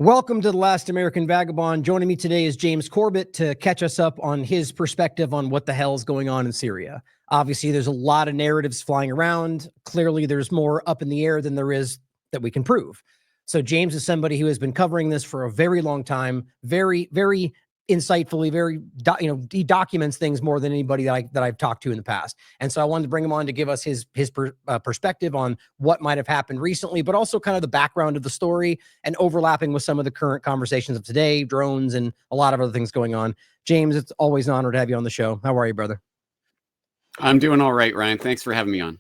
Welcome to The Last American Vagabond. Joining me today is James Corbett to catch us up on his perspective on what the hell is going on in Syria. Obviously, there's a lot of narratives flying around. Clearly, there's more up in the air than there is that we can prove. So James is somebody who has been covering this for a very long time, very, very insightfully, he documents things more than anybody that I've talked to in the past. And so I wanted to bring him on to give us his perspective on what might have happened recently, but also kind of the background of the story and overlapping with some of the current conversations of today, drones and a lot of other things going on. James, it's always an honor to have you on the show. How are you, brother? I'm doing all right, Ryan. Thanks for having me on.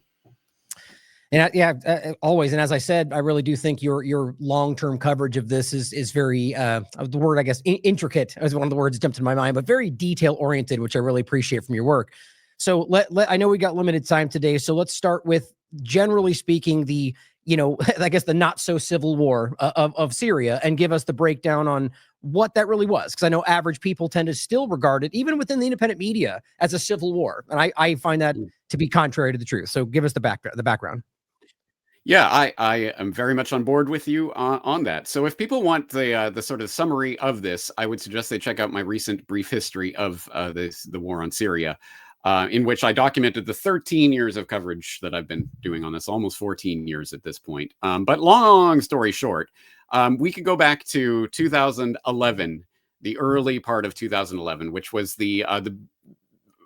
And always. And as I said, I really do think your long-term coverage of this is very, the word, I guess, intricate is one of the words that jumped in my mind, but very detail-oriented, which I really appreciate from your work. So I know we got limited time today, so let's start with, generally speaking, the, I guess the not so civil war of Syria, and give us the breakdown on what that really was. Because I know average people tend to still regard it, even within the independent media, as a civil war. And I find that to be contrary to the truth. So give us the background. Yeah, I am very much on board with you on that. So if people want the sort of summary of this, I would suggest they check out my recent brief history of the war on Syria, in which I documented the 13 years of coverage that I've been doing on this, almost 14 years at this point. But long story short, we could go back to 2011, the early part of 2011, which was the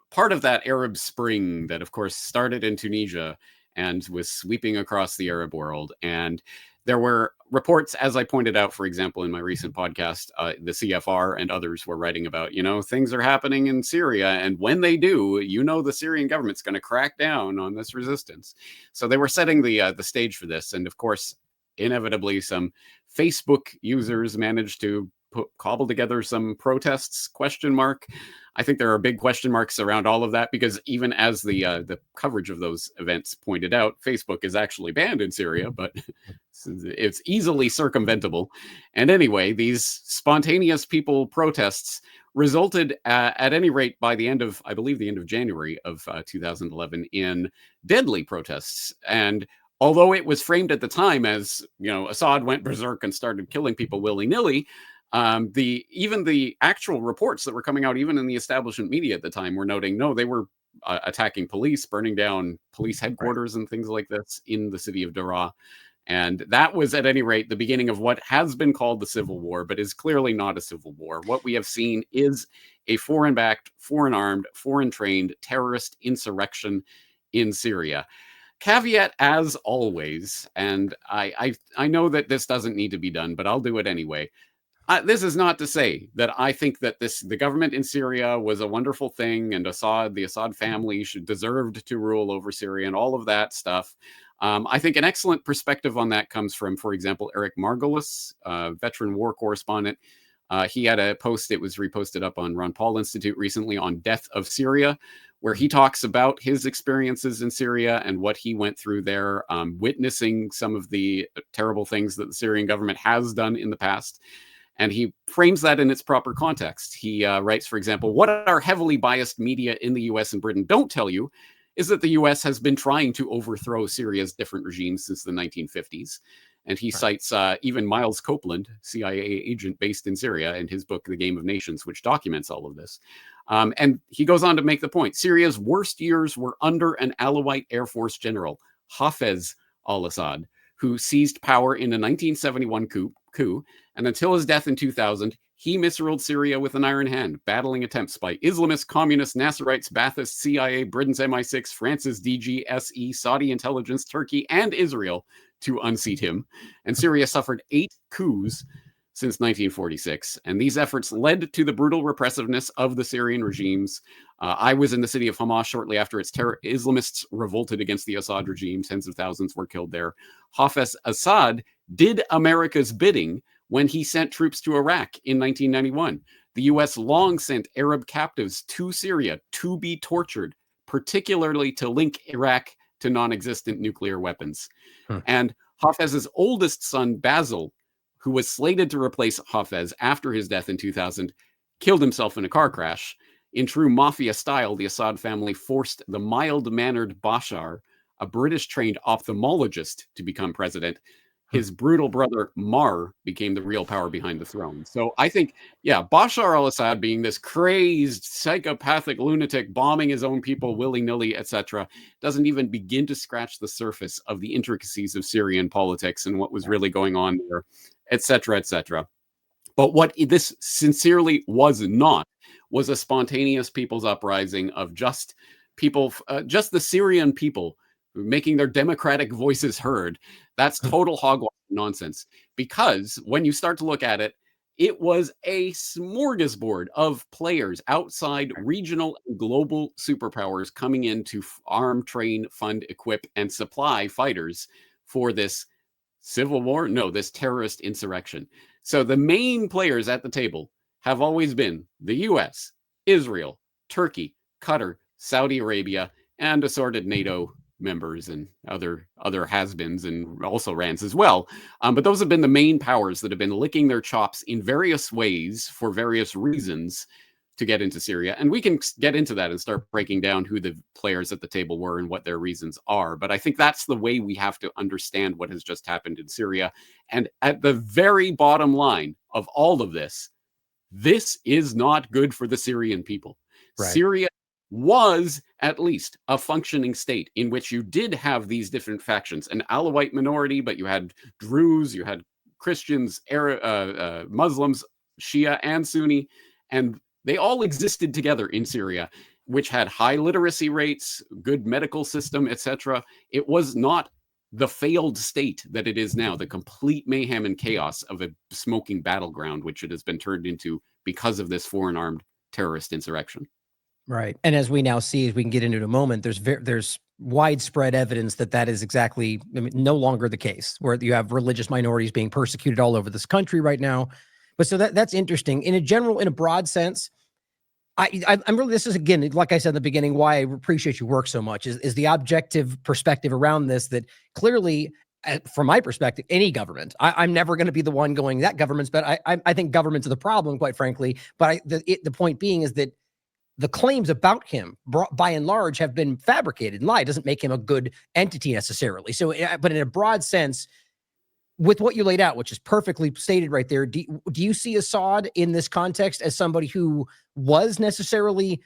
part of that Arab Spring that, of course, started in Tunisia and was sweeping across the Arab world. And there were reports, as I pointed out, for example, in my recent podcast, the CFR and others were writing about, things are happening in Syria. And when they do, the Syrian government's going to crack down on this resistance. So they were setting the stage for this. And of course, inevitably, some Facebook users managed to cobble together some protests, ? I think there are big question marks around all of that, because even as the coverage of those events pointed out, Facebook is actually banned in Syria, but it's easily circumventable. And anyway, these spontaneous people protests resulted, at any rate, by the end of, I believe, the end of January of 2011, in deadly protests. And although it was framed at the time as, Assad went berserk and started killing people willy-nilly, even the actual reports that were coming out, even in the establishment media at the time, were noting, no, they were attacking police, burning down police headquarters and things like this in the city of Daraa. And that was, at any rate, the beginning of what has been called the civil war, but is clearly not a civil war. What we have seen is a foreign-backed, foreign-armed, foreign-trained terrorist insurrection in Syria. Caveat, as always, and I know that this doesn't need to be done, but I'll do it anyway. This is not to say that I think that the government in Syria was a wonderful thing, and the Assad family deserved to rule over Syria and all of that stuff. I think an excellent perspective on that comes from, for example, Eric Margolis, veteran war correspondent. He had a post that was reposted up on Ron Paul Institute recently on Death of Syria, where he talks about his experiences in Syria and what he went through there, witnessing some of the terrible things that the Syrian government has done in the past. And he frames that in its proper context. He writes, for example, what our heavily biased media in the US and Britain don't tell you is that the US has been trying to overthrow Syria's different regimes since the 1950s. And he cites even Miles Copeland, CIA agent based in Syria, in his book, The Game of Nations, which documents all of this. And he goes on to make the point, Syria's worst years were under an Alawite Air Force general, Hafez al-Assad, who seized power in a 1971 coup, and until his death in 2000, he misruled Syria with an iron hand, battling attempts by Islamists, communists, Nasserites, Baathists, CIA, Britain's MI6, France's DGSE, Saudi intelligence, Turkey, and Israel to unseat him. And Syria suffered 8 coups since 1946, and these efforts led to the brutal repressiveness of the Syrian regimes. I was in the city of Hamas shortly after its Islamists revolted against the Assad regime. Tens of thousands were killed there. Hafez Assad did America's bidding when he sent troops to Iraq in 1991. The U.S. long sent Arab captives to Syria to be tortured, particularly to link Iraq to non-existent nuclear weapons. And Hafez's oldest son, Basil, who was slated to replace Hafez after his death in 2000, killed himself in a car crash. In true mafia style, the Assad family forced the mild-mannered Bashar, a British-trained ophthalmologist, to become president. his brutal brother Mar became the real power behind the throne. So I think, yeah, Bashar al-Assad being this crazed, psychopathic lunatic, bombing his own people willy-nilly, etc., doesn't even begin to scratch the surface of the intricacies of Syrian politics and what was really going on there, etc., etc. But what this sincerely was not was a spontaneous people's uprising of just people, just the Syrian people making their democratic voices heard. That's total hogwash nonsense. Because when you start to look at it, it was a smorgasbord of players outside regional and global superpowers coming in to arm, train, fund, equip, and supply fighters for this civil war? No, this terrorist insurrection. So the main players at the table have always been the US, Israel, Turkey, Qatar, Saudi Arabia, and assorted NATO members and other has-beens and also rans as well. But those have been the main powers that have been licking their chops in various ways for various reasons to get into Syria. And we can get into that and start breaking down who the players at the table were and what their reasons are. But I think that's the way we have to understand what has just happened in Syria. And at the very bottom line of all of this is not good for the Syrian people. Right. Syria was at least a functioning state in which you did have these different factions, an Alawite minority, but you had Druze, you had Christians, Muslims, Shia and Sunni, and they all existed together in Syria, which had high literacy rates, good medical system, etc. It was not the failed state that it is now, the complete mayhem and chaos of a smoking battleground, which it has been turned into because of this foreign armed terrorist insurrection. Right. And as we now see, as we can get into in a moment, there's widespread evidence that is exactly, no longer the case, where you have religious minorities being persecuted all over this country right now. But so that's interesting. In a broad sense, I'm really, this is, again, like I said in the beginning, why I appreciate your work so much is the objective perspective around this, that clearly, from my perspective, any government, I'm never going to be the one going, that government's, but I think government's the problem, quite frankly. But the point being is that the claims about him, by and large, have been fabricated and lied. It doesn't make him a good entity necessarily. So, but in a broad sense, with what you laid out, which is perfectly stated right there, do you see Assad in this context as somebody who was necessarily,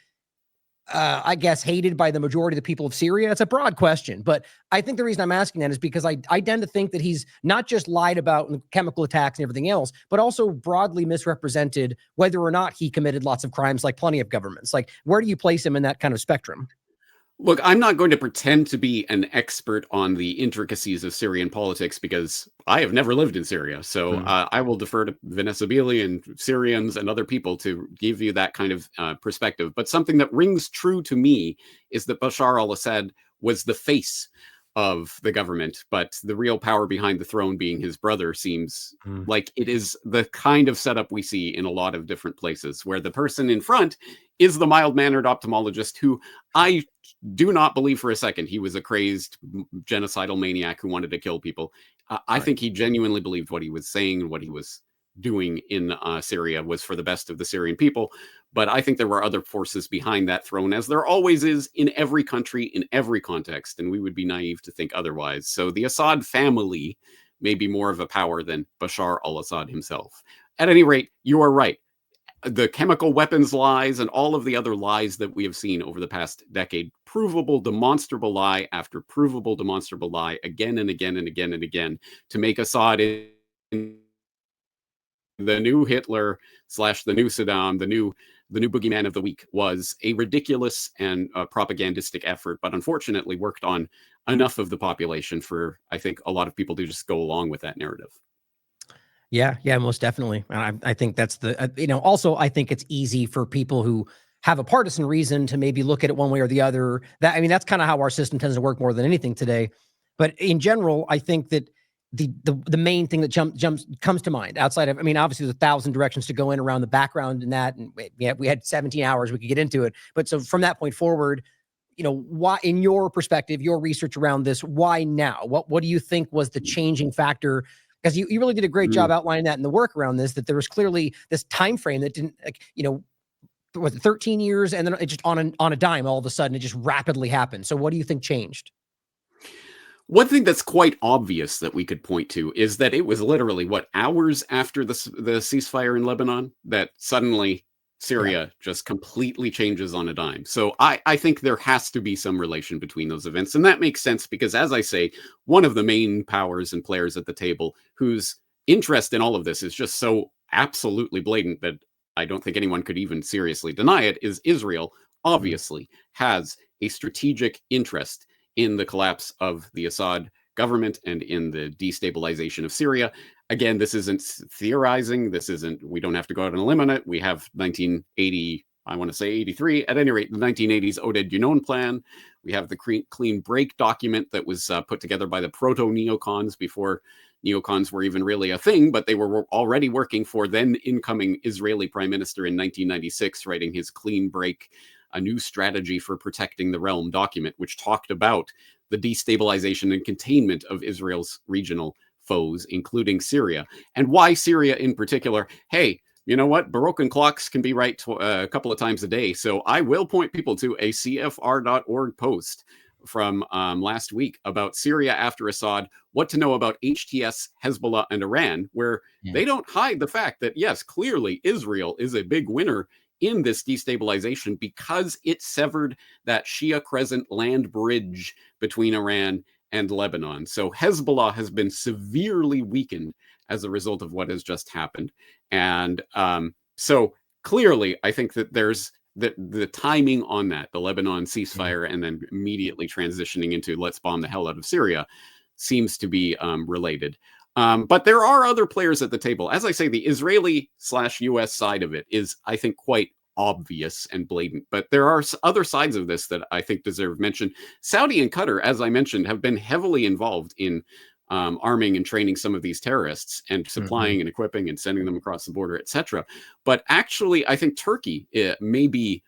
I guess, hated by the majority of the people of Syria? It's a broad question, but I think the reason I'm asking that is because I tend to think that he's not just lied about chemical attacks and everything else, but also broadly misrepresented whether or not he committed lots of crimes like plenty of governments. Like, where do you place him in that kind of spectrum? Look, I'm not going to pretend to be an expert on the intricacies of Syrian politics because I have never lived in Syria. So I will defer to Vanessa Beeley and Syrians and other people to give you that kind of perspective. But something that rings true to me is that Bashar al-Assad was the face of the government, but the real power behind the throne being his brother seems like it is the kind of setup we see in a lot of different places, where the person in front is the mild-mannered ophthalmologist who I do not believe for a second he was a crazed genocidal maniac who wanted to kill people. I think he genuinely believed what he was saying and what he was doing in Syria was for the best of the Syrian people. But I think there were other forces behind that throne, as there always is in every country, in every context, and we would be naive to think otherwise. So the Assad family may be more of a power than Bashar al-Assad himself. At any rate, you are right. The chemical weapons lies and all of the other lies that we have seen over the past decade, provable, demonstrable lie after provable, demonstrable lie, again and again and again and again, to make Assad in the new Hitler / the new Saddam, the new boogeyman of the week, was a ridiculous and propagandistic effort, but unfortunately worked on enough of the population for, I think, a lot of people to just go along with that narrative. Yeah, most definitely. And I think that's also, I think it's easy for people who have a partisan reason to maybe look at it one way or the other. That's kind of how our system tends to work more than anything today. But in general, I think that the main thing that comes to mind outside of, obviously there's 1,000 directions to go in around the background and that, and we had 17 hours, we could get into it. But so from that point forward, why, in your perspective, your research around this, why now? What do you think was the changing factor? Because you really did a great job outlining that in the work around this, that there was clearly this time frame that didn't, was it 13 years, and then it just on a dime, all of a sudden it just rapidly happened. So what do you think changed? One thing that's quite obvious that we could point to is that it was literally, what, hours after the ceasefire in Lebanon that suddenly Yeah. Syria just completely changes on a dime. So I think there has to be some relation between those events. And that makes sense because, as I say, one of the main powers and players at the table whose interest in all of this is just so absolutely blatant that I don't think anyone could even seriously deny it, is Israel Mm. obviously has a strategic interest in the collapse of the Assad government and in the destabilization of Syria. Again, this isn't theorizing. We don't have to go out on a limb on it. We have 1980, I want to say 83, at any rate, the 1980s Oded Yunon plan. We have the clean break document that was put together by the proto-neocons before neocons were even really a thing, but they were already working for then incoming Israeli prime minister in 1996, writing his clean break, a new strategy for protecting the realm document, which talked about the destabilization and containment of Israel's regional foes, including Syria. And why Syria in particular? Hey, you know what? Baroque clocks can be right a couple of times a day. So I will point people to a CFR.org post from last week about Syria after Assad, what to know about HTS, Hezbollah, and Iran, where Yeah. they don't hide the fact that, yes, clearly Israel is a big winner in this destabilization because it severed that Shia Crescent land bridge between Iran and Lebanon. So Hezbollah has been severely weakened as a result of what has just happened. And so clearly, I think that there's the timing on that, the Lebanon ceasefire, and then immediately transitioning into let's bomb the hell out of Syria, seems to be related. But there are other players at the table. As I say, the Israeli/US side of it is, I think, quite obvious and blatant. But there are other sides of this that I think deserve mention. Saudi and Qatar, as I mentioned, have been heavily involved in arming and training some of these terrorists and supplying and equipping and sending them across the border, etc. But actually, I think Turkey may be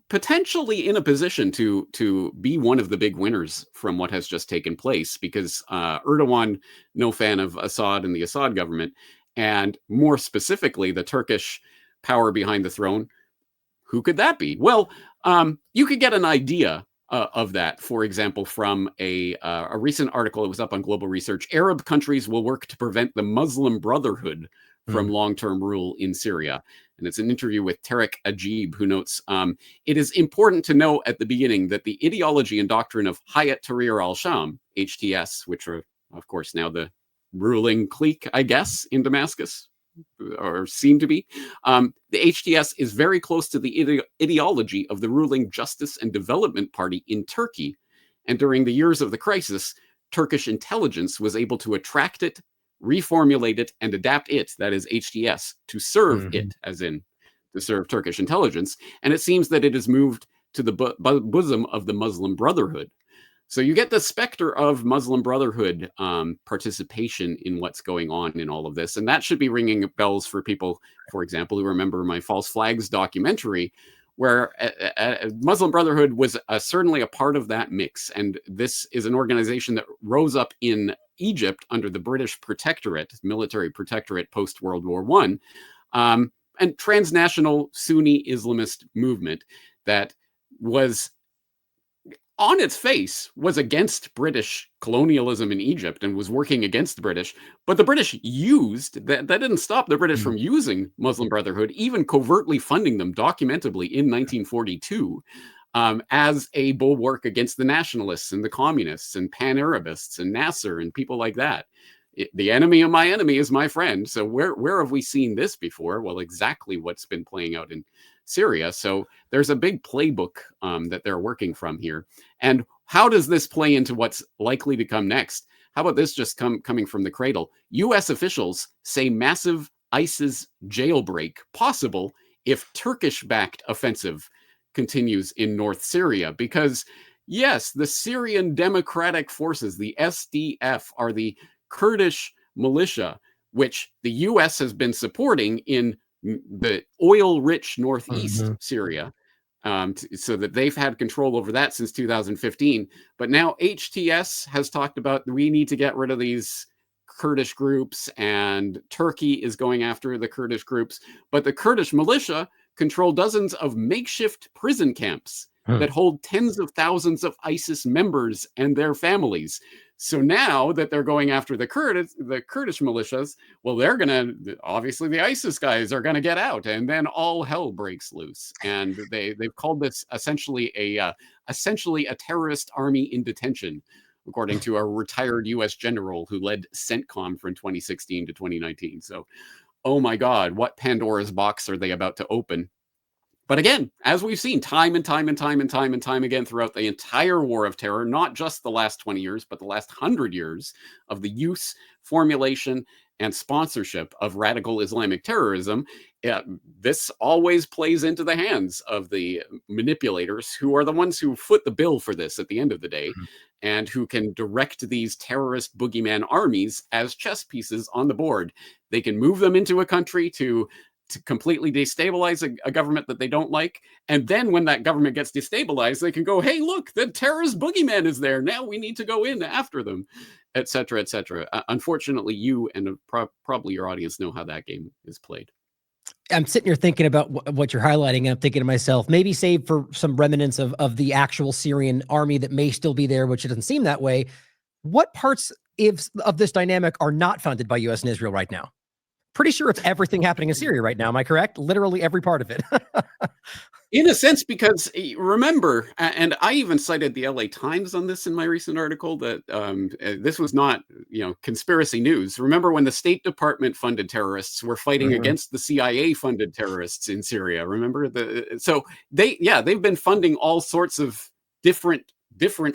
potentially in a position to be one of the big winners from what has just taken place, because Erdogan, no fan of Assad and the Assad government, and more specifically the Turkish power behind the throne. Who could that be? Well, you could get an idea of that, for example, from a recent article that was up on Global Research. Arab countries will work to prevent the Muslim Brotherhood from long-term rule in Syria. And it's an interview with Tarek Ajib, who notes, it is important to know at the beginning that the ideology and doctrine of Hayat Tahrir al-Sham, HTS, which are, of course, now the ruling clique, I guess, in Damascus, or seem to be, the HTS is very close to the ideology of the ruling Justice and Development Party in Turkey. And during the years of the crisis, Turkish intelligence was able to attract it, reformulate it, and adapt it, that is HTS, to serve it, as in to serve Turkish intelligence. And it seems that it has moved to the bosom of the Muslim Brotherhood. So you get the specter of Muslim Brotherhood participation in what's going on in all of this. And that should be ringing bells for people, for example, who remember my False Flags documentary, where Muslim Brotherhood was certainly a part of that mix. And this is an organization that rose up in Egypt under the British protectorate, military protectorate post-World War I, and transnational Sunni Islamist movement that was, on its face, was against British colonialism in Egypt and was working against the British. But the British used that didn't stop the British from using Muslim Brotherhood, even covertly funding them documentably in 1942 as a bulwark against the nationalists and the communists and pan-Arabists and Nasser and people like that. The enemy of my enemy is my friend. So where have we seen this before? Well, exactly what's been playing out in Syria. So there's a big playbook that they're working from here. And how does this play into what's likely to come next? How about this just coming from the cradle? U.S. officials say massive ISIS jailbreak possible if Turkish-backed offensive continues in North Syria. Because, yes, the Syrian Democratic Forces, the SDF, are the Kurdish militia, which the U.S. has been supporting in the oil-rich northeast Syria, so that they've had control over that since 2015. But now HTS has talked about we need to get rid of these Kurdish groups, and Turkey is going after the Kurdish groups. But the Kurdish militia control dozens of makeshift prison camps that hold tens of thousands of ISIS members and their families. So now that they're going after the Kurdish militias, well, they're gonna, obviously the ISIS guys are gonna get out, and then all hell breaks loose. And they've called this essentially a terrorist army in detention, according to a retired U.S. general who led CENTCOM from 2016 to 2019. So, oh my God, what Pandora's box are they about to open? But again, as we've seen time and time again throughout the entire war of terror, not just the last 20 years, but the last 100 years of the use, formulation, and sponsorship of radical Islamic terrorism, this always plays into the hands of the manipulators, who are the ones who foot the bill for this at the end of the day, and who can direct these terrorist boogeyman armies as chess pieces on the board. They can move them into a country to completely destabilize a government that they don't like. And then when that government gets destabilized, they can go, hey, look, the terrorist boogeyman is there. Now we need to go in after them, et cetera, et cetera. Unfortunately, you and probably your audience know how that game is played. I'm sitting here thinking about what you're highlighting, and I'm thinking to myself, maybe save for some remnants of the actual Syrian army that may still be there, which it doesn't seem that way. What parts of this dynamic are not funded by U.S. and Israel right now? Pretty sure it's everything happening in Syria right now. Am I correct? Literally every part of it. In a sense, because remember, and I even cited the LA Times on this in my recent article, that this was not, conspiracy news. Remember when the State Department funded terrorists were fighting against the CIA funded terrorists in Syria? Remember so they've been funding all sorts of different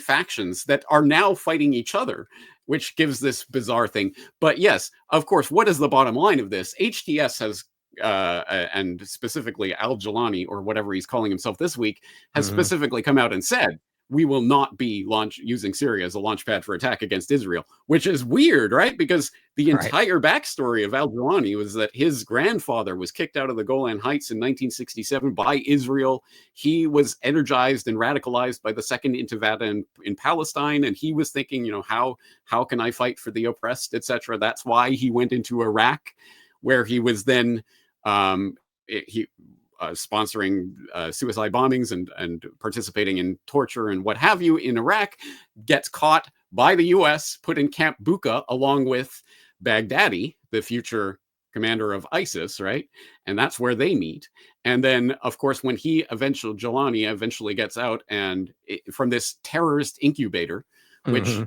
factions that are now fighting each other, which gives this bizarre thing. But yes, of course, what is the bottom line of this? HTS has, and specifically Al-Jilani, or whatever he's calling himself this week, has specifically come out and said, we will not be using Syria as a launch pad for attack against Israel, which is weird, right? Because the entire backstory of Al-Jilani was that his grandfather was kicked out of the Golan Heights in 1967 by Israel. He was energized and radicalized by the Second Intifada in Palestine, and he was thinking, how can I fight for the oppressed, etc. That's why he went into Iraq, where he was then sponsoring suicide bombings and participating in torture and what have you in Iraq, gets caught by the U.S., put in Camp Bucca along with Baghdadi, the future commander of ISIS, right? And that's where they meet. And then, of course, when Jilani eventually gets out and from this terrorist incubator, which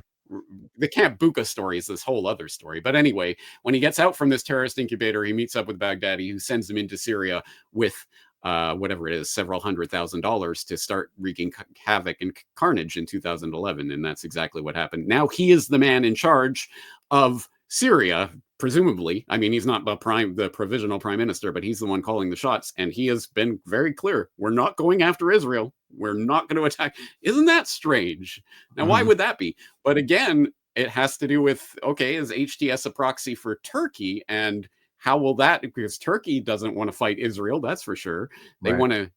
the Camp Bucca story is this whole other story. But anyway, when he gets out from this terrorist incubator, he meets up with Baghdadi, who sends him into Syria with whatever it is, several $100,000 to start wreaking havoc and carnage in 2011. And that's exactly what happened. Now he is the man in charge of Syria, presumably. I mean, he's not the provisional prime minister, but he's the one calling the shots. And he has been very clear. We're not going after Israel. We're not going to attack. Isn't that strange? Now, why would that be? But again, it has to do with, okay, is HTS a proxy for Turkey? And how will that, because Turkey doesn't want to fight Israel, that's for sure. They want to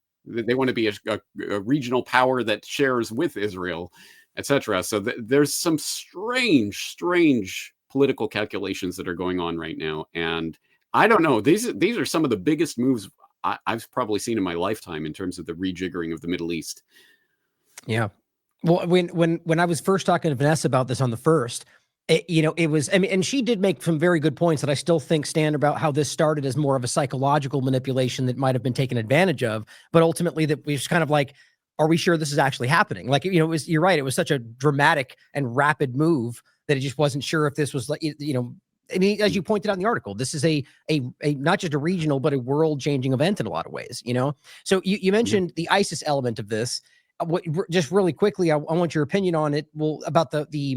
be a regional power that shares with Israel, etc. So there's some strange political calculations that are going on right now. And I don't know, these are some of the biggest moves I've probably seen in my lifetime in terms of the rejiggering of the Middle East. Yeah. Well, when I was first talking to Vanessa about this on the first, it was, I mean, and she did make some very good points that I still think stand about how this started as more of a psychological manipulation that might have been taken advantage of, but ultimately that was kind of like, are we sure this is actually happening? Like, you're right. It was such a dramatic and rapid move that it just wasn't sure if this was like, I mean, as you pointed out in the article, this is a not just a regional, but a world-changing event in a lot of ways, So you mentioned the ISIS element of this. Just really quickly, I want your opinion on it. Well, about the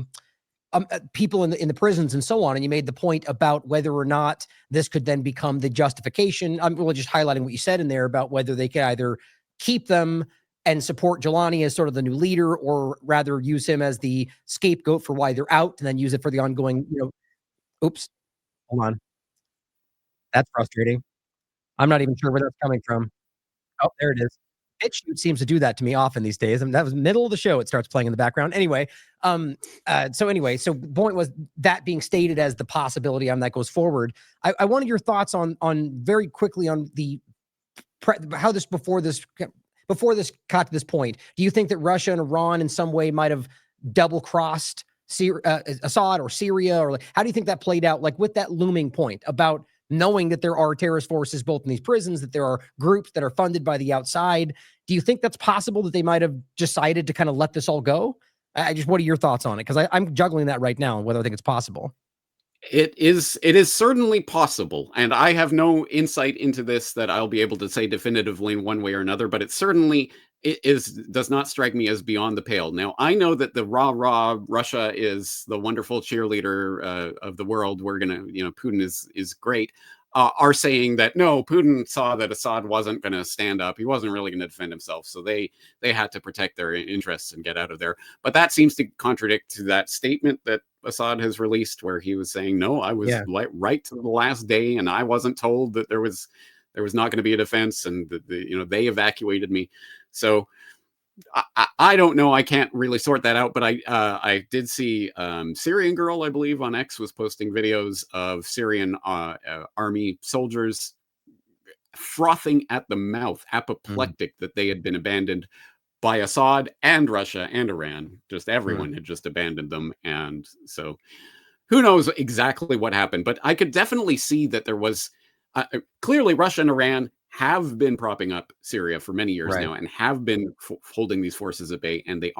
people in the prisons and so on. And you made the point about whether or not this could then become the justification. I'm really just highlighting what you said in there about whether they could either keep them and support Jilani as sort of the new leader, or rather use him as the scapegoat for why they're out, and then use it for the ongoing, oops, hold on. That's frustrating. I'm not even sure where that's coming from. Oh, there it is. BitChute seems to do that to me often these days. And that was middle of the show. It starts playing in the background. Anyway, so the point was that being stated as the possibility on that goes forward. I wanted your thoughts on very quickly on how this before this got to this point. Do you think that Russia and Iran in some way might have double crossed Assad or Syria, or like, how do you think that played out? Like with that looming point about knowing that there are terrorist forces both in these prisons, that there are groups that are funded by the outside. Do you think that's possible that they might have decided to kind of let this all go? What are your thoughts on it? Because I'm juggling that right now, whether I think it's possible. It is certainly possible, and I have no insight into this that I'll be able to say definitively in one way or another, but does not strike me as beyond the pale. Now, I know that the rah Russia is the wonderful cheerleader of the world. We're gonna, Putin is great. Are saying that no, Putin saw that Assad wasn't going to stand up. He wasn't really going to defend himself, so they had to protect their interests and get out of there. But that seems to contradict to that statement that Assad has released, where he was saying, "No, I was right to the last day, and I wasn't told that there was not going to be a defense, and they evacuated me." So I don't know. I can't really sort that out, but I did see Syrian Girl, I believe, on X was posting videos of Syrian army soldiers frothing at the mouth, apoplectic that they had been abandoned by Assad and Russia and Iran. Just everyone had just abandoned them. And so who knows exactly what happened, but I could definitely see that there was clearly Russia and Iran have been propping up Syria for many years now and have been holding these forces at bay, and they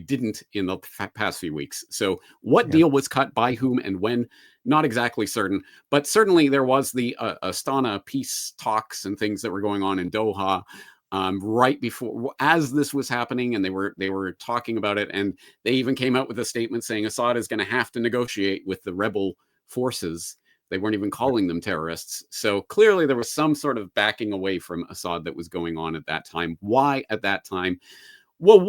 didn't in the past few weeks. So what deal was cut by whom and when, not exactly certain, but certainly there was the Astana peace talks and things that were going on in Doha right before, as this was happening, and they were talking about it, and they even came out with a statement saying Assad is going to have to negotiate with the rebel forces. They weren't even calling them terrorists. So clearly there was some sort of backing away from Assad that was going on at that time. Why at that time? Well,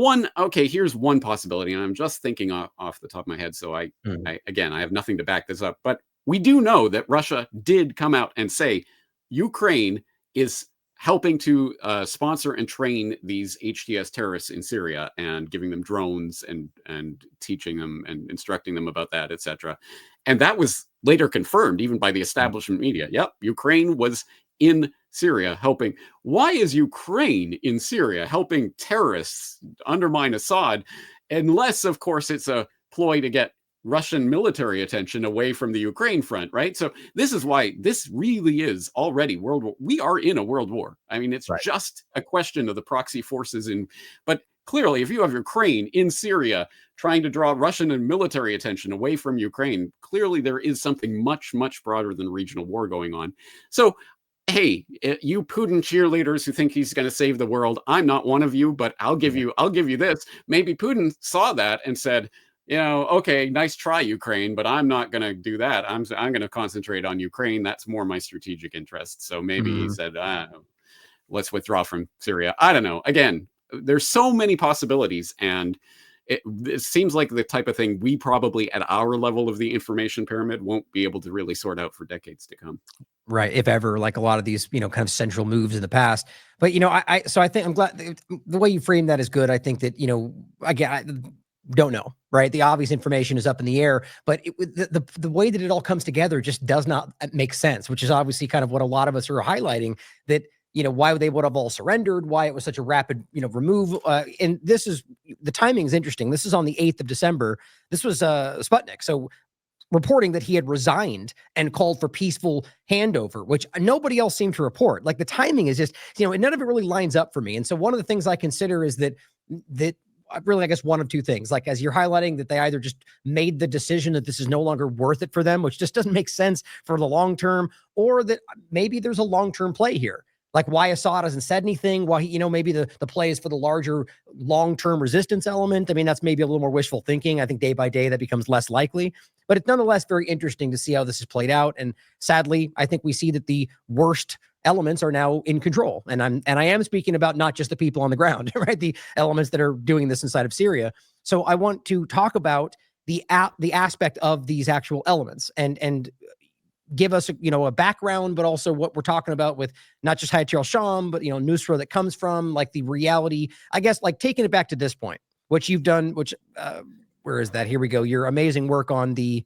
here's one possibility, and I'm just thinking off the top of my head. So I have nothing to back this up, but we do know that Russia did come out and say Ukraine is helping to sponsor and train these HTS terrorists in Syria and giving them drones and teaching them and instructing them about that, etc. And that was later confirmed even by the establishment media. Yep, Ukraine was in Syria helping. Why is Ukraine in Syria helping terrorists undermine Assad? Unless, of course, it's a ploy to get Russian military attention away from the Ukraine front, right? So this is why this really is already world war. We are in a world war. I mean, it's just a question of the proxy forces but clearly, if you have Ukraine in Syria trying to draw Russian and military attention away from Ukraine, clearly there is something much, much broader than regional war going on. So, hey, you Putin cheerleaders who think he's going to save the world, I'm not one of you, but I'll give you this. Maybe Putin saw that and said, okay, nice try, Ukraine, but I'm not going to do that. I'm going to concentrate on Ukraine. That's more my strategic interest. So maybe he said, let's withdraw from Syria. I don't know. Again, there's so many possibilities, and it seems like the type of thing we probably at our level of the information pyramid won't be able to really sort out for decades to come. Right. If ever, like a lot of these, kind of central moves in the past. But, so I think I'm glad the way you frame that is good. I think that, again, I don't know, right? The obvious information is up in the air, but the way that it all comes together just does not make sense, which is obviously kind of what a lot of us are highlighting, that, why they would have all surrendered, why it was such a rapid, remove. And this is, the timing is interesting. This is on the 8th of December. This was Sputnik. So reporting that he had resigned and called for peaceful handover, which nobody else seemed to report. Like the timing is just, none of it really lines up for me. And so one of the things I consider is that really, I guess one of two things, like as you're highlighting, that they either just made the decision that this is no longer worth it for them, which just doesn't make sense for the long term, or that maybe there's a long-term play here. Like why Assad hasn't said anything, why he, maybe the play is for the larger long-term resistance element. I mean, that's maybe a little more wishful thinking. I think day by day that becomes less likely, but it's nonetheless very interesting to see how this is played out. And sadly, I think we see that the worst elements are now in control. And I am speaking about not just the people on the ground, right? The elements that are doing this inside of Syria. So I want to talk about the aspect of these actual elements and give us, a background, but also what we're talking about with not just Hayat al-Sham, but, Nusra that comes from, like the reality, I guess, like taking it back to this point, which you've done, where is that? Here we go. Your amazing work on the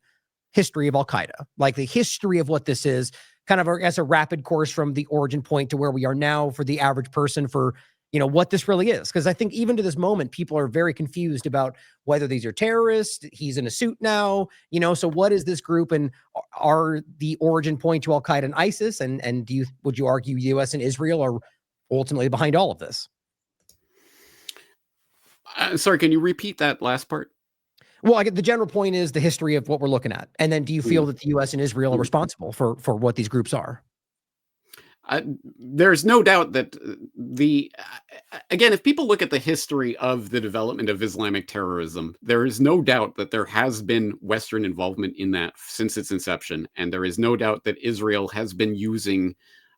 history of Al-Qaeda, like the history of what this is, kind of as a rapid course from the origin point to where we are now for the average person for, what this really is. Because I think even to this moment, people are very confused about whether these are terrorists. He's in a suit now, so what is this group, and are the origin point to Al-Qaeda and ISIS? And would you argue US and Israel are ultimately behind all of this? Sorry, can you repeat that last part? Well, I get the general point is the history of what we're looking at. And then do you feel that the US and Israel are responsible for what these groups are? There's no doubt that again, if people look at the history of the development of Islamic terrorism, there is no doubt that there has been Western involvement in that since its inception. And there is no doubt that Israel has been using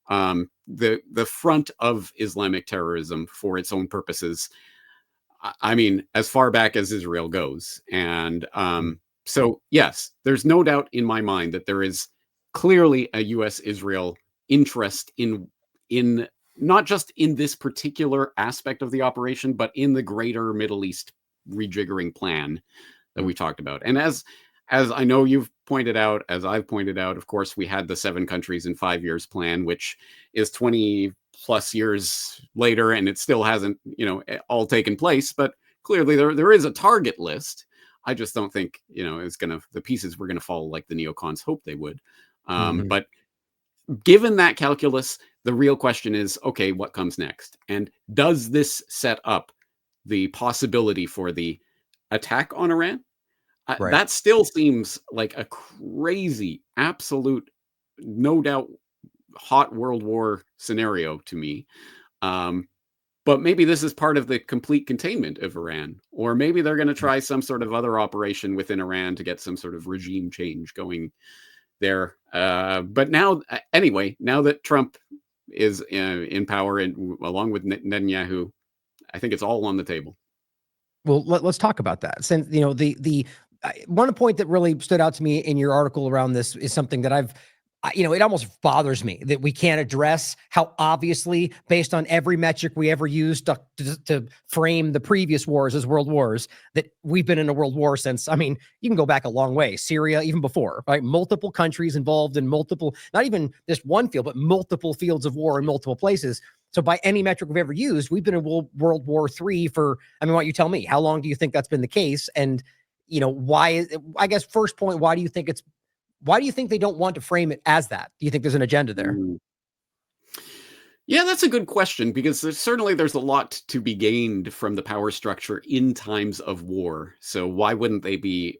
the front of Islamic terrorism for its own purposes. I mean, as far back as Israel goes. And so, yes, there's no doubt in my mind that there is clearly a US-Israel interest in not just in this particular aspect of the operation, but in the greater Middle East rejiggering plan that we talked about. And as I know you've pointed out, as I've pointed out, of course, we had the 7 countries in 5 years plan, which is 20 plus years later, and it still hasn't, all taken place. But clearly there is a target list. I just don't think, the pieces were going to fall like the neocons hoped they would. But given that calculus, the real question is, okay, what comes next? And does this set up the possibility for the attack on Iran? Right. That still seems like a crazy, absolute, no doubt, hot World War scenario to me. But maybe this is part of the complete containment of Iran, or maybe they're going to try some sort of other operation within Iran to get some sort of regime change going there. But now, anyway, now that Trump is in power and along with Netanyahu, I think it's all on the table. Well, let's talk about that. Since the one point that really stood out to me in your article around this is something that it almost bothers me that we can't address how obviously, based on every metric we ever used to frame the previous wars as world wars, that we've been in a world war since, you can go back a long way, Syria, even before, right? Multiple countries involved in multiple, not even just one field, but multiple fields of war in multiple places. So by any metric we've ever used, we've been in World War III for, why don't you tell me, how long do you think that's been the case? And, why, I guess, first point, why do you think they don't want to frame it as that? Do you think there's an agenda there? Yeah, that's a good question, because there's a lot to be gained from the power structure in times of war. So why wouldn't they be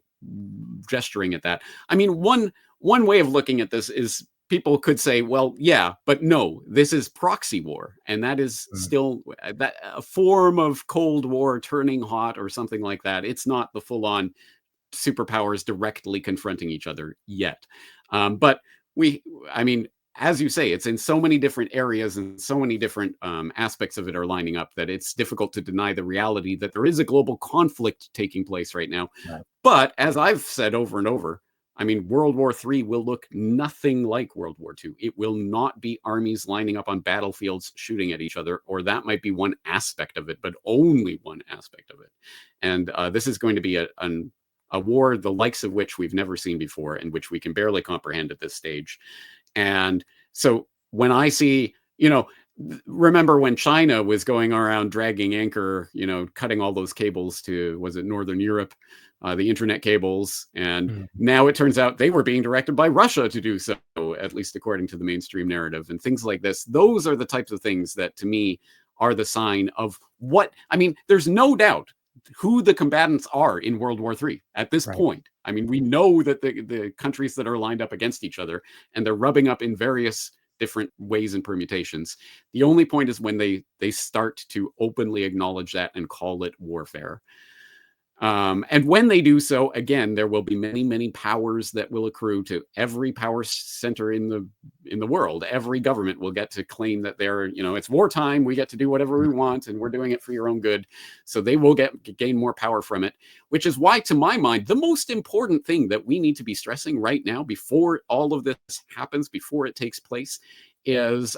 gesturing at that? One way of looking at this is people could say, well, yeah, but no, this is proxy war. And that is still a form of Cold War turning hot or something like that. It's not the full-on superpowers directly confronting each other yet. But as you say, it's in so many different areas and so many different aspects of it are lining up that it's difficult to deny the reality that there is a global conflict taking place right now. Right. But as I've said over and over, World War III will look nothing like World War II. It will not be armies lining up on battlefields shooting at each other, or that might be one aspect of it, but only one aspect of it. And this is going to be a war the likes of which we've never seen before, and which we can barely comprehend at this stage. And so when I see, remember when China was going around dragging anchor, cutting all those cables to, was it Northern Europe, the internet cables, and now it turns out they were being directed by Russia to do so, at least according to the mainstream narrative, and things like this. Those are the types of things that, to me, are the sign of what, there's no doubt who the combatants are in World War III at this point. We know that the countries that are lined up against each other, and they're rubbing up in various different ways and permutations. The only point is when they start to openly acknowledge that and call it warfare. And when they do so, again, there will be many, many powers that will accrue to every power center in the world. Every government will get to claim that it's wartime. We get to do whatever we want, and we're doing it for your own good. So they will gain more power from it, which is why, to my mind, the most important thing that we need to be stressing right now, before all of this happens, before it takes place, is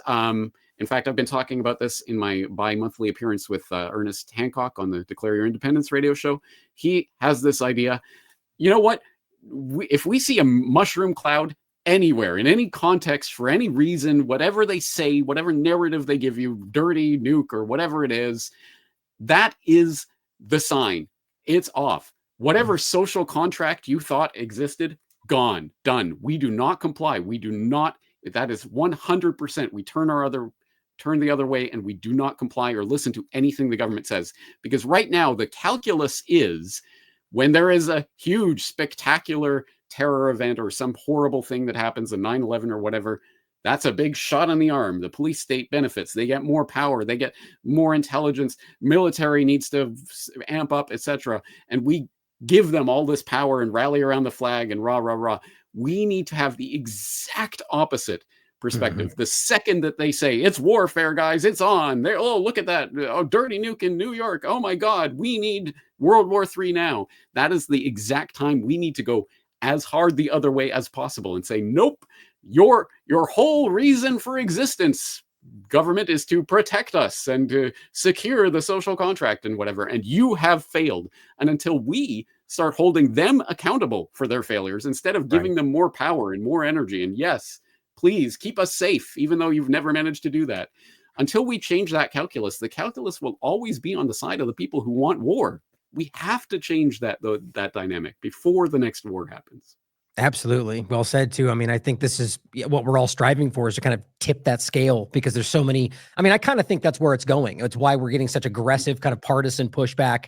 in fact, I've been talking about this in my bi-monthly appearance with Ernest Hancock on the Declare Your Independence radio show. He has this idea, you know what? If we see a mushroom cloud, anywhere, in any context, for any reason, whatever they say, whatever narrative they give you, dirty nuke or whatever it is, that is the sign. It's off. Whatever social contract you thought existed, gone, done. We do not comply. We do not. That is 100%. We turn the other way, and we do not comply or listen to anything the government says. Because right now, the calculus is when there is a huge, spectacular terror event or some horrible thing that happens, a 9/11 or whatever, that's a big shot on the arm. The police state benefits. They get more power. They get more intelligence. Military needs to amp up, etc. And we give them all this power and rally around the flag and rah, rah, rah. We need to have the exact opposite perspective. The second that they say it's warfare, guys, it's on. Oh, look at that. Oh, dirty nuke in New York. Oh my God, we need World War III now. That is the exact time we need to go as hard the other way as possible and say, nope, your whole reason for existence, government, is to protect us and to secure the social contract and whatever. And you have failed. And until we start holding them accountable for their failures, instead of giving them more power and more energy, and yes, please keep us safe, even though you've never managed to do that. Until we change that calculus, the calculus will always be on the side of the people who want war. We have to change that dynamic before the next war happens. Absolutely. Well said too. I mean, I think this is what we're all striving for, is to kind of tip that scale, because there's so many, I mean, I kind of think that's where it's going. It's why we're getting such aggressive kind of partisan pushback.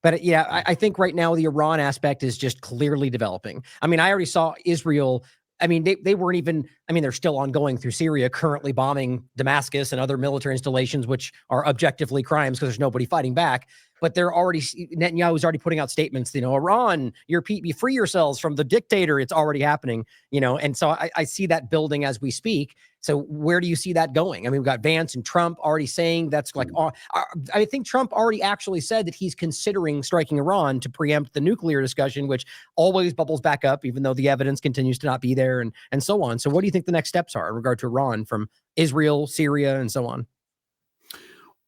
But yeah, I think right now the Iran aspect is just clearly developing. I mean, I already saw Israel. I mean, they weren't even, I mean, they're still ongoing through Syria, currently bombing Damascus and other military installations, which are objectively crimes because there's nobody fighting back. But they're already, Netanyahu's already putting out statements, Iran, you free yourselves from the dictator. It's already happening, and so I see that building as we speak. So where do you see that going? I mean, we've got Vance and Trump already saying that's like, I think Trump already actually said that he's considering striking Iran to preempt the nuclear discussion, which always bubbles back up, even though the evidence continues to not be there and so on. So what do you think the next steps are in regard to Iran from Israel, Syria, and so on?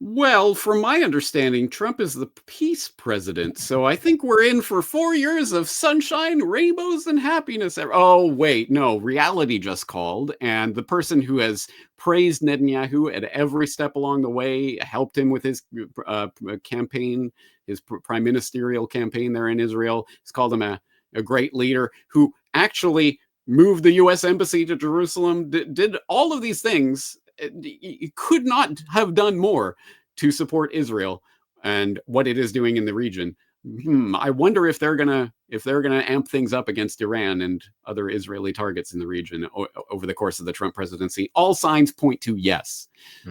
Well, from my understanding, Trump is the peace president. So I think we're in for 4 years of sunshine, rainbows, and happiness. Oh, wait, no, reality just called. And the person who has praised Netanyahu at every step along the way, helped him with his campaign, his prime ministerial campaign there in Israel, has called him a great leader who actually moved the U.S. embassy to Jerusalem, did all of these things. You could not have done more to support Israel and what it is doing in the region. I wonder if they're gonna amp things up against Iran and other Israeli targets in the region over the course of the Trump presidency. All signs point to yes.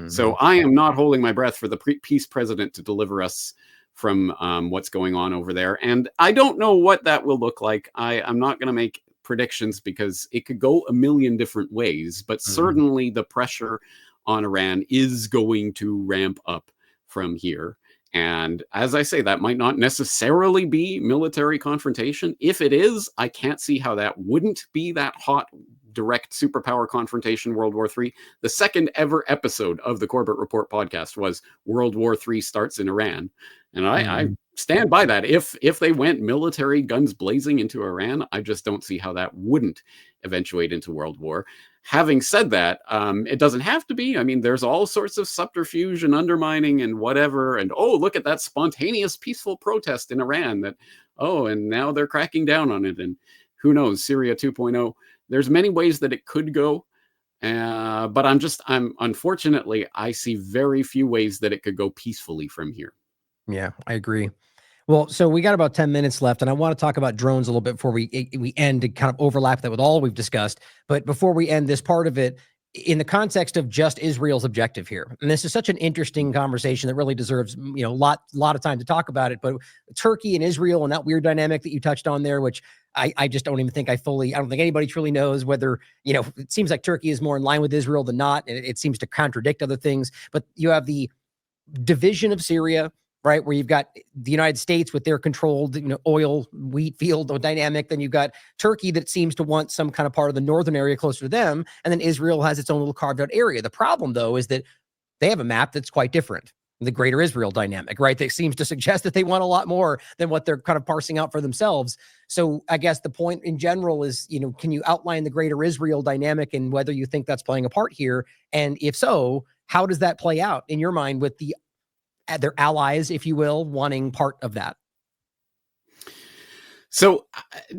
So I am not holding my breath for the peace president to deliver us from what's going on over there. And I don't know what that will look like. I'm not going to make predictions because it could go a million different ways, but certainly the pressure on Iran is going to ramp up from here. And as I say, that might not necessarily be military confrontation. If it is, I can't see how that wouldn't be that hot, direct superpower confrontation, World War III. The second ever episode of the Corbett Report podcast was World War III starts in Iran. And I stand by that. If they went military guns blazing into Iran, I just don't see how that wouldn't eventuate into World War. Having said that, it doesn't have to be. I mean, there's all sorts of subterfuge and undermining and whatever. And, oh, look at that spontaneous, peaceful protest in Iran and now they're cracking down on it. And who knows, Syria 2.0. There's many ways that it could go. But unfortunately, I see very few ways that it could go peacefully from here. Yeah, I agree. Well, so we got about 10 minutes left, and I want to talk about drones a little bit before we end, to kind of overlap that with all we've discussed. But before we end this part of it, in the context of just Israel's objective here, and this is such an interesting conversation that really deserves a lot of time to talk about it. But Turkey and Israel and that weird dynamic that you touched on there, which I just don't even think I don't think anybody truly knows whether, it seems like Turkey is more in line with Israel than not, and it seems to contradict other things. But you have the division of Syria, right, where you've got the United States with their controlled, oil, wheat field dynamic. Then you've got Turkey that seems to want some kind of part of the northern area closer to them. And then Israel has its own little carved out area. The problem, though, is that they have a map that's quite different. the greater Israel dynamic, right? That seems to suggest that they want a lot more than what they're kind of parsing out for themselves. So I guess the point in general is, can you outline the greater Israel dynamic and whether you think that's playing a part here? And if so, how does that play out in your mind with their allies, if you will, wanting part of that? So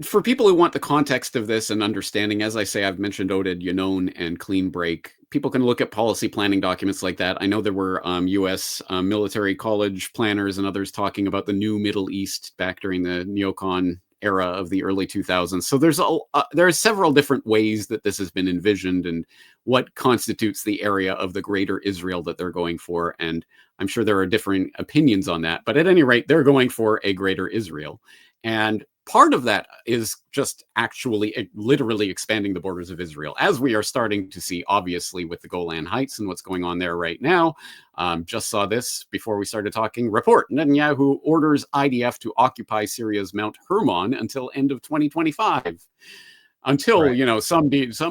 for people who want the context of this and understanding, as I say, I've mentioned Oded, Yanon, and Clean Break. People can look at policy planning documents like that. I know there were U.S. Military college planners and others talking about the new Middle East back during the neocon era of the early 2000s. So there are several different ways that this has been envisioned and what constitutes the area of the greater Israel that they're going for. And I'm sure there are differing opinions on that. But at any rate, they're going for a greater Israel. And part of that is just actually literally expanding the borders of Israel, as we are starting to see, obviously, with the Golan Heights and what's going on there right now. Just saw this before we started talking. Report: Netanyahu orders IDF to occupy Syria's Mount Hermon until end of 2025. Until, right, some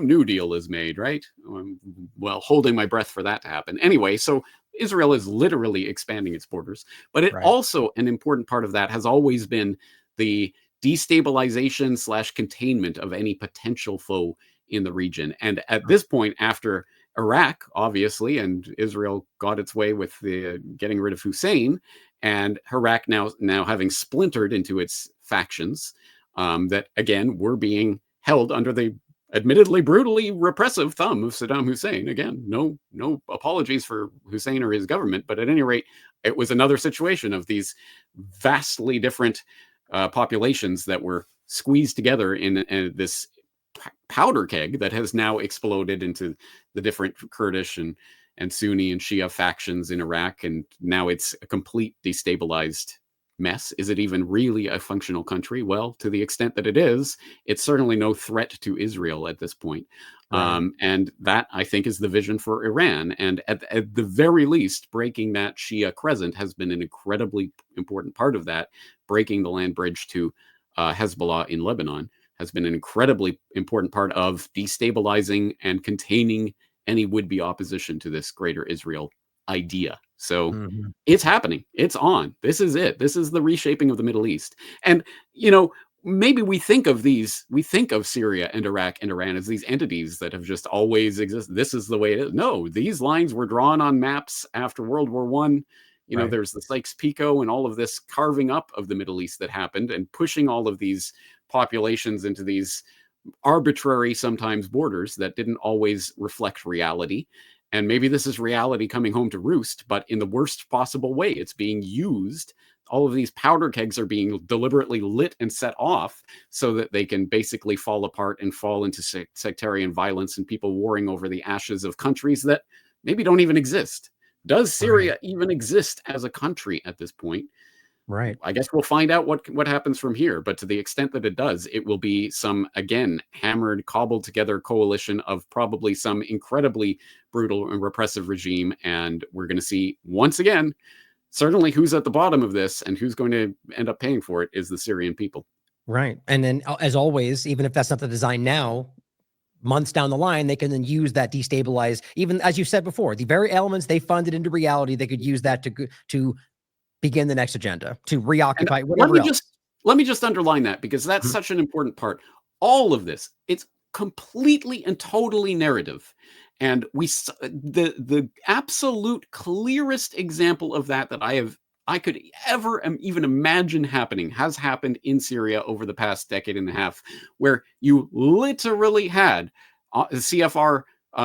new deal is made, right? Well, holding my breath for that to happen. Anyway, so Israel is literally expanding its borders. But it also, an important part of that has always been the destabilization / containment of any potential foe in the region. And at this point, after Iraq, obviously, and Israel got its way with the getting rid of Hussein, and Iraq now having splintered into its factions, that again were being held under the admittedly brutally repressive thumb of Saddam Hussein. Again, no apologies for Hussein or his government, but at any rate, it was another situation of these vastly different populations that were squeezed together in this powder keg that has now exploded into the different Kurdish and Sunni and Shia factions in Iraq. And now it's a complete destabilized mess. Is it even really a functional country? Well, to the extent that it is, it's certainly no threat to Israel at this point. Right. And that, I think, is the vision for Iran. And at the very least, breaking that Shia crescent has been an incredibly important part of that. Breaking the land bridge to Hezbollah in Lebanon has been an incredibly important part of destabilizing and containing any would-be opposition to this greater Israel idea. So it's happening. It's on. This is it. This is the reshaping of the Middle East. And, maybe we think of Syria and Iraq and Iran as these entities that have just always existed. This is the way it is. No, these lines were drawn on maps after World War I. There's the Sykes-Picot and all of this carving up of the Middle East that happened and pushing all of these populations into these arbitrary, sometimes, borders that didn't always reflect reality. And maybe this is reality coming home to roost, but in the worst possible way. It's being used. All of these powder kegs are being deliberately lit and set off so that they can basically fall apart and fall into sectarian violence and people warring over the ashes of countries that maybe don't even exist. Does Syria even exist as a country at this point? Right. I guess we'll find out what happens from here. But to the extent that it does, it will be some, again, hammered, cobbled together coalition of probably some incredibly brutal and repressive regime. And we're going to see, once again, certainly who's at the bottom of this and who's going to end up paying for it is the Syrian people. Right. And then, as always, even if that's not the design now, months down the line, they can then use that destabilize, even as you said before, the very elements they funded into reality, they could use that to begin the next agenda, to reoccupy whatever else. Let me just underline that, because that's such an important part. All of this, it's completely and totally narrative. And the absolute clearest example of that I could ever even imagine happening has happened in Syria over the past decade and a half, where you literally had CFR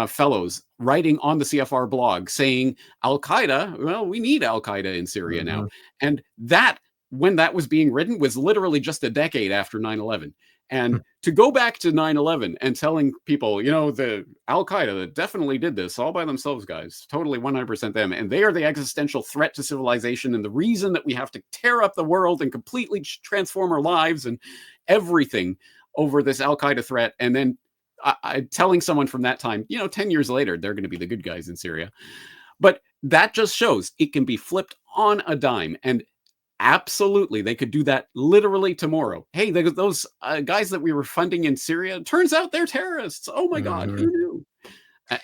fellows writing on the CFR blog saying Al-Qaeda, well, we need Al-Qaeda in Syria now. And that, when that was being written, was literally just a decade after 9/11. And to go back to 9/11 and telling people, the Al-Qaeda that definitely did this all by themselves, guys, totally 100% them. And they are the existential threat to civilization. And the reason that we have to tear up the world and completely transform our lives and everything over this Al-Qaeda threat. And then telling someone from that time, 10 years later, they're going to be the good guys in Syria. But that just shows it can be flipped on a dime. And absolutely, they could do that literally tomorrow. Hey, those guys that we were funding in Syria, turns out they're terrorists. Oh my God, who knew?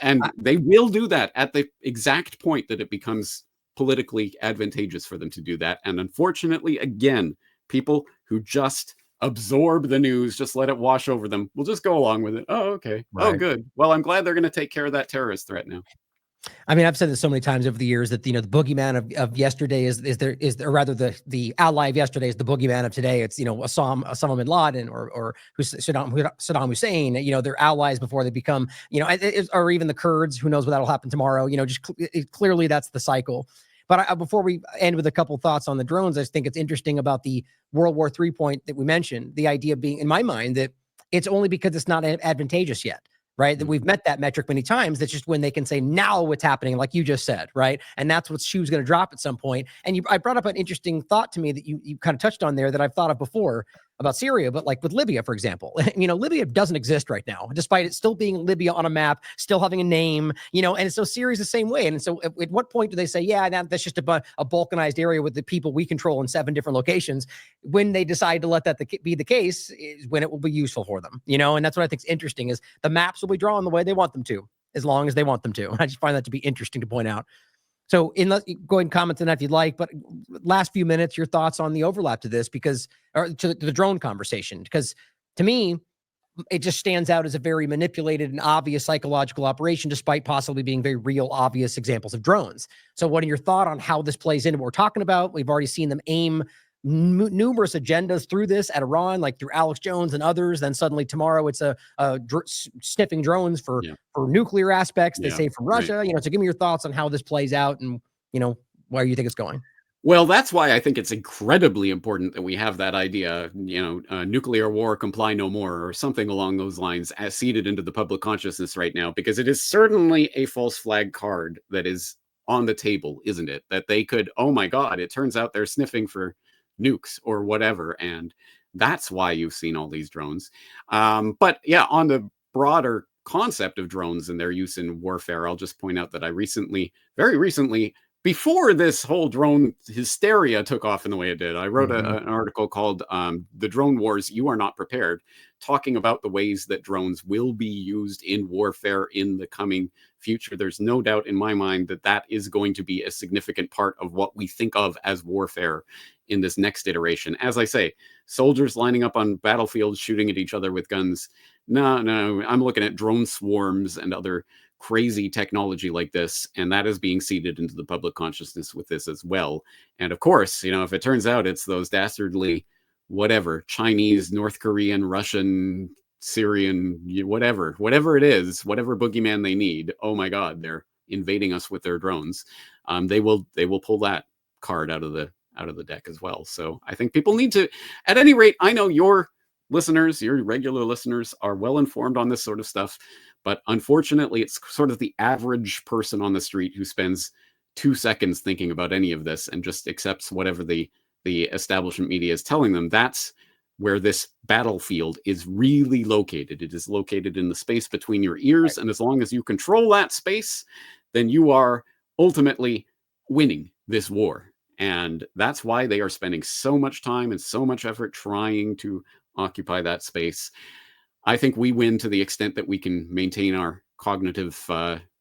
And they will do that at the exact point that it becomes politically advantageous for them to do that. And unfortunately, again, people who just absorb the news, just let it wash over them, will just go along with it. Oh, okay. Oh, Right. good. Well, I'm glad they're going to take care of that terrorist threat now. I mean, I've said this so many times over the years that, the boogeyman of yesterday is or rather the ally of yesterday is the boogeyman of today. It's, Osama bin Laden or Saddam Hussein. They're allies before they become, or even the Kurds. Who knows what that'll happen tomorrow? Clearly that's the cycle. But before we end with a couple thoughts on the drones, I think it's interesting about the World War III point that we mentioned. The idea being, in my mind, that it's only because it's not advantageous yet. Right. That we've met that metric many times. That's just when they can say now what's happening, like you just said. Right. And that's what shoe's going to drop at some point. And I brought up an interesting thought to me that you kind of touched on there that I've thought of before about Syria, but like with Libya, for example, Libya doesn't exist right now, despite it still being Libya on a map, still having a name, and so Syria's the same way. And so at what point do they say, yeah, that's just a balkanized area with the people we control in 7 different locations? When they decide to let that be the case is when it will be useful for them, and that's what I think is interesting is the maps will be drawn the way they want them to, as long as they want them to. I just find that to be interesting to point out. So go ahead and comment on that if you'd like, but last few minutes, your thoughts on the overlap to this, or to the drone conversation, because to me, it just stands out as a very manipulated and obvious psychological operation, despite possibly being very real, obvious examples of drones. So what are your thoughts on how this plays into what we're talking about? We've already seen them aim numerous agendas through this at Iran, like through Alex Jones and others. Then suddenly tomorrow it's sniffing drones for nuclear aspects. They say from Russia, right. So give me your thoughts on how this plays out and, where you think it's going. Well, that's why I think it's incredibly important that we have that idea, nuclear war, comply no more, or something along those lines, as seeded into the public consciousness right now, because it is certainly a false flag card that is on the table, isn't it? That they could, oh my God, it turns out they're sniffing for nukes or whatever. And that's why you've seen all these drones. But yeah, on the broader concept of drones and their use in warfare, I'll just point out that I very recently, before this whole drone hysteria took off in the way it did, I wrote an article called The Drone Wars, You Are Not Prepared, talking about the ways that drones will be used in warfare in the coming future. There's no doubt in my mind that that is going to be a significant part of what we think of as warfare in this next iteration. As I say, soldiers lining up on battlefields shooting at each other with guns. No, I'm looking at drone swarms and other crazy technology like this, and that is being seeded into the public consciousness with this as well. And of course, if it turns out it's those dastardly whatever Chinese, North Korean, Russian, Syrian, whatever it is, whatever boogeyman they need, oh my God, they're invading us with their drones. They will pull that card out of the deck as well. So I think people need to, at any rate, I know your regular listeners are well informed on this sort of stuff. But unfortunately, it's sort of the average person on the street who spends 2 seconds thinking about any of this and just accepts whatever the establishment media is telling them. That's where this battlefield is really located. It is located in the space between your ears. Right. And as long as you control that space, then you are ultimately winning this war. And that's why they are spending so much time and so much effort trying to occupy that space. I think we win to the extent that we can maintain our cognitive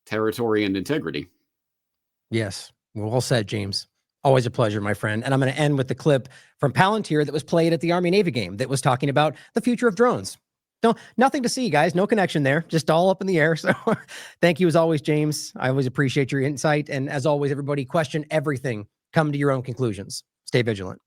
territory and integrity. Yes. Well said, James. Always a pleasure, my friend. And I'm going to end with the clip from Palantir that was played at the Army-Navy game that was talking about the future of drones. No, nothing to see, guys. No connection there. Just all up in the air. So thank you as always, James. I always appreciate your insight. And as always, everybody, question everything. Come to your own conclusions. Stay vigilant.